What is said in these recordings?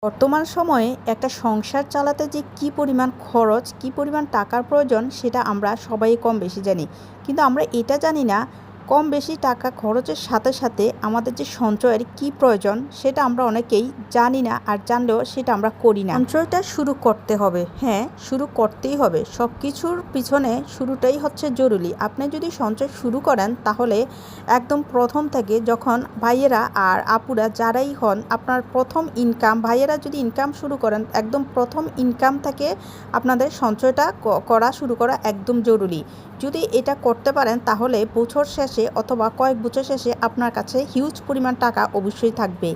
বর্তমান সময়ে একটা সংসার চালাতে যে কী পরিমাণ খরচ, কী পরিমাণ টাকার প্রয়োজন সেটা আমরা সবাই কম বেশি জানি। কিন্তু আমরা এটা জানি না কম বেশি টাকা খরচের সাথে সাথে আমাদের যে সঞ্চয়ের কী প্রয়োজন সেটা আমরা অনেকেই জানি না, আর জানলেও সেটা আমরা করি না। সঞ্চয়টা শুরু করতে হবে, হ্যাঁ শুরু করতেই হবে। সব কিছুর পিছনে শুরুটাই হচ্ছে জরুরি। আপনি যদি সঞ্চয় শুরু করেন তাহলে একদম প্রথম থেকে, যখন ভাইয়েরা আর আপুরা যারাই হন, আপনার প্রথম ইনকাম, ভাইয়েরা যদি ইনকাম শুরু করেন একদম প্রথম ইনকাম থেকে আপনাদের সঞ্চয়টা করা শুরু করা একদম জরুরি। যদি এটা করতে পারেন তাহলে বছর শেষে অথবা কয়েক বছর শেষে আপনার কাছে হিউজ পরিমাণ টাকা অবশ্যই থাকবে।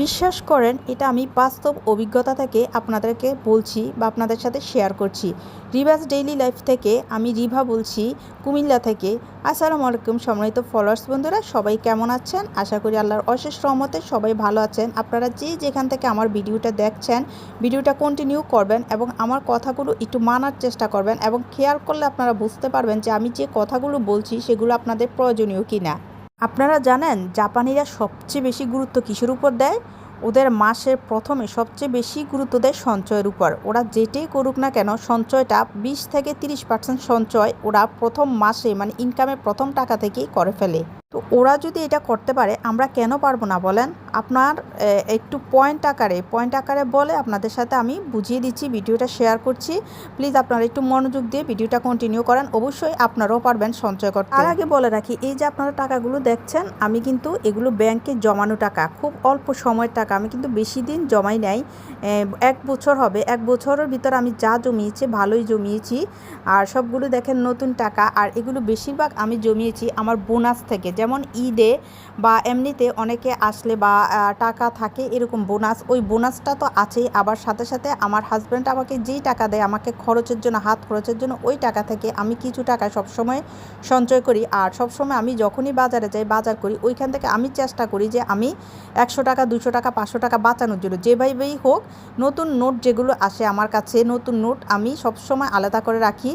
বিশ্বাস করেন, এটা আমি বাস্তব অভিজ্ঞতা থেকে আপনাদেরকে বলছি বা আপনাদের সাথে শেয়ার করছি। রিভাস ডেইলি লাইফ থেকে আমি রিভা বলছি, কুমিল্লা থেকে। আসসালামু আলাইকুম সম্মানিত ফলোয়ার্স বন্ধুরা, সবাই কেমন আছেন? আশা করি আল্লাহর অশেষ রহমতে সবাই ভালো আছেন। আপনারা যেখান থেকে আমার ভিডিওটা দেখছেন, ভিডিওটা কন্টিনিউ করবেন এবং আমার কথাগুলো একটু মানার চেষ্টা করবেন, এবং খেয়াল করলে আপনারা বুঝতে পারবেন যে আমি যে কথাগুলো বলছি সেগুলো আপনাদের প্রয়োজনীয় কিনা। আপনারা জানেন জাপানিরা সবচেয়ে বেশি গুরুত্ব কিসের উপর দেয়? ওদের মাসের প্রথমে সবচেয়ে বেশি গুরুত্ব দেয় সঞ্চয়ের উপর। ওরা যেটাই করুক না কেন, সঞ্চয়টা 20 থেকে 30% সঞ্চয় ওরা প্রথম মাসে, মানে ইনকামের প্রথম টাকা থেকেই করে ফেলে। তো ওরা যদি এটা করতে পারে, আমরা কেন পারবো না বলেন? আপনার একটু পয়েন্ট আকারে বলে আপনাদের সাথে আমি বুঝিয়ে দিচ্ছি, ভিডিওটা শেয়ার করছি। প্লিজ আপনারা একটু মনোযোগ দিয়ে ভিডিওটা কন্টিনিউ করেন, অবশ্যই আপনারাও পারবেন সঞ্চয় করতে। আর আগে বলে রাখি, এই যে আপনারা টাকাগুলো দেখছেন, আমি কিন্তু এগুলো ব্যাংকে জমানো টাকা, খুব অল্প সময়ের টাকা। আমি কিন্তু বেশি দিন জমাই নাই, 1 বছর হবে। 1 বছরের ভিতর আমি যা জমিয়েছি ভালোই জমিয়েছি। আর সবগুলো দেখেন নতুন টাকা। আর এগুলো বেশিরভাগ আমি জমিয়েছি আমার বোনাস থেকে। যেমন ঈদে বা এমনিতে অনেকে আসলে বা টাকা থাকে এরকম বোনাস, ওই বোনাসটা তো আছেই। আবার সাথে সাথে আমার হাজব্যান্ড আমাকে যেই টাকা দেয় আমাকে খরচের জন্য, হাত খরচের জন্য, ওই টাকা থেকে আমি কিছু টাকা সবসময় সঞ্চয় করি। আর সবসময় আমি যখনই বাজারে যাই, বাজার করি, ওইখান থেকে আমি চেষ্টা করি যে আমি 100 টাকা, 200 টাকা, 500 টাকা বাঁচানোর জন্য, যেভাবেই হোক নতুন নোট যেগুলো আসে আমার কাছে, নতুন নোট আমি সবসময় আলাদা করে রাখি,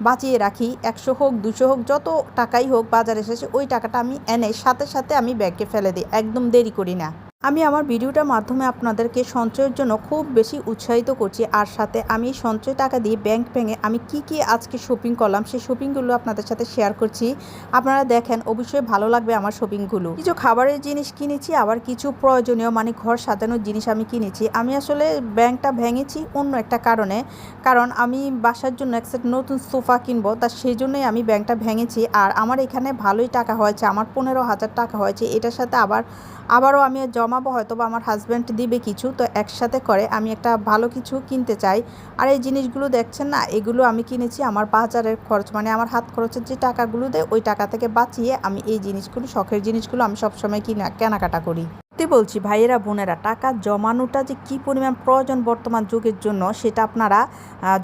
বাঁচিয়ে রাখি। 100 হোক, 200 হোক, যত টাকাই হোক বাজারে শেষে ওই টাকাটা আমি এনে সাথে সাথে আমি ব্যাংকে ফেলে দিই, একদম দেরি করি না। আমি আমার ভিডিওটার মাধ্যমে আপনাদেরকে সঞ্চয়ের জন্য খুব বেশি উৎসাহিত করছি। আর সাথে আমি সঞ্চয় টাকা দিয়ে ব্যাংক ভেঙে আমি কি আজকে শপিং করলাম, সেই শপিংগুলো আপনাদের সাথে শেয়ার করছি। আপনারা দেখেন, অবশ্যই ভালো লাগবে আমার শপিংগুলো। কিছু খাবারের জিনিস কিনেছি, আবার কিছু প্রয়োজনীয় মানে ঘর সাজানোর জিনিস আমি কিনেছি। আমি আসলে ব্যাংকটা ভেঙেছি অন্য একটা কারণে, কারণ আমি বাসার জন্য এক সেট নতুন সোফা কিনবো, তা সেই জন্যই আমি ব্যাংকটা ভেঙেছি। আর আমার এখানে ভালোই টাকা হয়েছে, আমার 15,000 টাকা হয়েছে। এটার সাথে আবারও আমি জমাবো, হয়তো বা আমার হাজব্যান্ড দিবে কিছু, তো একসাথে করে আমি একটা ভালো কিছু কিনতে চাই। আর এই জিনিসগুলো দেখছেন না, এগুলো আমি কিনেছি আমার বাজারের খরচ, মানে আমার হাত খরচের যে টাকাগুলো দেয় ওই টাকা থেকে বাঁচিয়ে আমি এই জিনিসগুলো, শখের জিনিসগুলো আমি সবসময় কেনাকাটা করি। বলছি ভাইয়েরা বোনেরা, টাকা জমানোটা যে কী পরিমাণ প্রয়োজন বর্তমান যুগের জন্য, সেটা আপনারা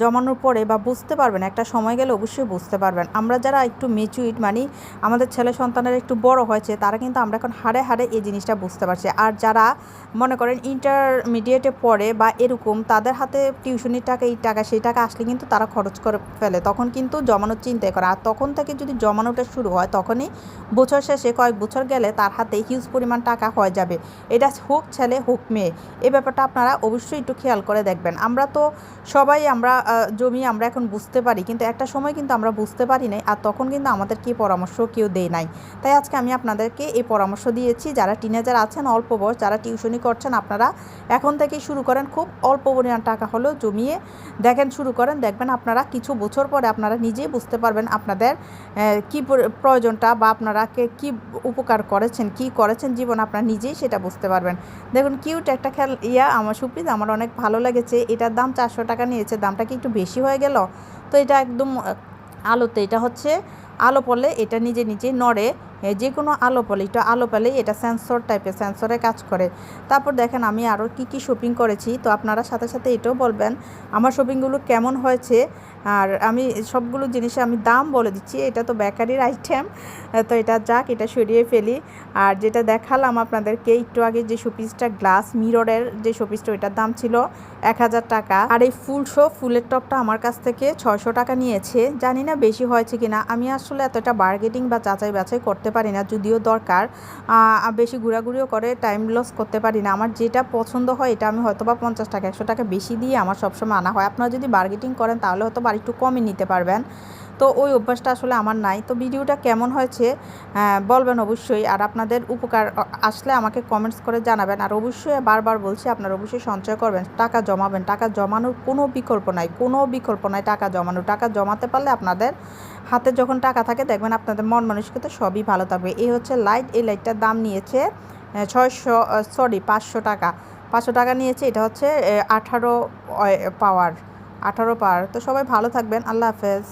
জমানোর পরে বা বুঝতে পারবেন, একটা সময় গেলে অবশ্যই বুঝতে পারবেন। আমরা যারা একটু ম্যাচিউরড, মানে আমাদের ছেলে সন্তানের একটু বড় হয়েছে, তারা কিন্তু আমরা এখন হাড়ে হাড়ে এই জিনিসটা বুঝতে পারছি। আর যারা মনে করেন ইন্টারমিডিয়েটে পড়ে বা এরকম, তাদের হাতে টিউশনির টাকা, এই টাকা সেই টাকা আসলে কিন্তু তারা খরচ করে ফেলে, তখন কিন্তু জমানোর চিন্তাই করে। আর তখন থেকে যদি জমানোটা শুরু হয়, তখনই বছর শেষে কয়েক বছর গেলে তার হাতে হিউজ পরিমাণ টাকা হয়ে যাবে। এটা হোক ছেলে হোক মেয়ে, এই ব্যাপারটা আপনারা অবশ্যই একটু খেয়াল করে দেখবেন। আমরা তো সবাই জমি আমরা এখন বুঝতে পারি, কিন্তু একটা সময় কিন্তু আমরা বুঝতে পারি নাই, আর তখন কিন্তু আমাদের কি পরামর্শ কেউ দেয় নাই। তাই আজকে আমি আপনাদেরকে এই পরামর্শ দিয়েছি, যারা টিনেজার আছেন, অল্প বয়স, যারা টিউশনি করছেন, আপনারা এখন থেকেই শুরু করেন। খুব অল্প পরিমাণ টাকা হলেও জমিয়ে দেখেন, শুরু করেন, দেখবেন আপনারা কিছু বছর পরে আপনারা নিজেই বুঝতে পারবেন আপনাদের কি প্রয়োজনটা, বা আপনারা কি উপকার করেছেন, কি করেছেন জীবন, আপনারা নিজেই সেটা বুঝতে পারবেন। দেখুন কিউট একটা আমার সুপ্রিজ, আমার অনেক ভালো লেগেছে। এটার দাম 400 টাকা নিয়েছে, দামটা কি একটু বেশি হয়ে গেল? তো এটা একদম আলোতে, এটা হচ্ছে আলো পড়লে এটা নিজে নিজে নড়ে, যে কোনো আলো পড়লে, একটু আলো পেলেই এটা সেন্সর টাইপের, সেন্সরে কাজ করে। তারপর দেখেন আমি আরও কি শপিং করেছি, তো আপনারা সাথে সাথে এটাও বলবেন আমার শপিংগুলো কেমন হয়েছে। আর আমি সবগুলো জিনিসে আমি দাম বলে দিচ্ছি, এটা তো বেকারির আইটেম, তো এটা যাক, এটা সরিয়ে ফেলি। আর যেটা দেখালাম আপনাদেরকে একটু আগে, যে শোপিসটা গ্লাস মিররের যে শোপিসটা, ওইটার দাম ছিল 1000 টাকা। আর এই ফুলের টপটা আমার কাছ থেকে 600 টাকা নিয়েছে। জানি না বেশি হয়েছে কিনা, আমি আসলে এতটা বার্গেটিং বা যাচাই বাছাই করতে পারি না, যদিও দরকার। বেশি ঘোরাঘুরিও করে টাইম লস করতে পারি না। আমার যেটা পছন্দ হয় এটা আমি হয়তো বা 50 টাকা 100 টাকা বেশি দিয়ে আমার সবসময় আনা হয়। আপনারা যদি বার্গেটিং করেন তাহলে হয়তো বা একটু কমই নিতে পারবেন। তো ওই অভ্যাসটা আসলে আমার নাই। তো ভিডিওটা কেমন হয়েছে বলবেন অবশ্যই। আর আপনাদের উপকার আসলে আমাকে কমেন্টস করে জানাবেন। আর অবশ্যই বারবার বলছি, আপনারা অবশ্যই সঞ্চয় করবেন, টাকা জমাবেন। টাকা জমানোর কোনো বিকল্প নাই, কোনো বিকল্প নাই টাকা জমানোর। টাকা জমাতে পারলে আপনাদের হাতে যখন টাকা থাকে দেখবেন আপনাদের মন মানসিকতা সবই ভালো থাকবে। এই হচ্ছে লাইট, এই লাইটটার দাম নিয়েছে 500 টাকা। 500 টাকা নিয়েছে। এটা হচ্ছে 18 পাওয়ার। তো সবাই ভালো থাকবেন। আল্লাহ হাফেজ।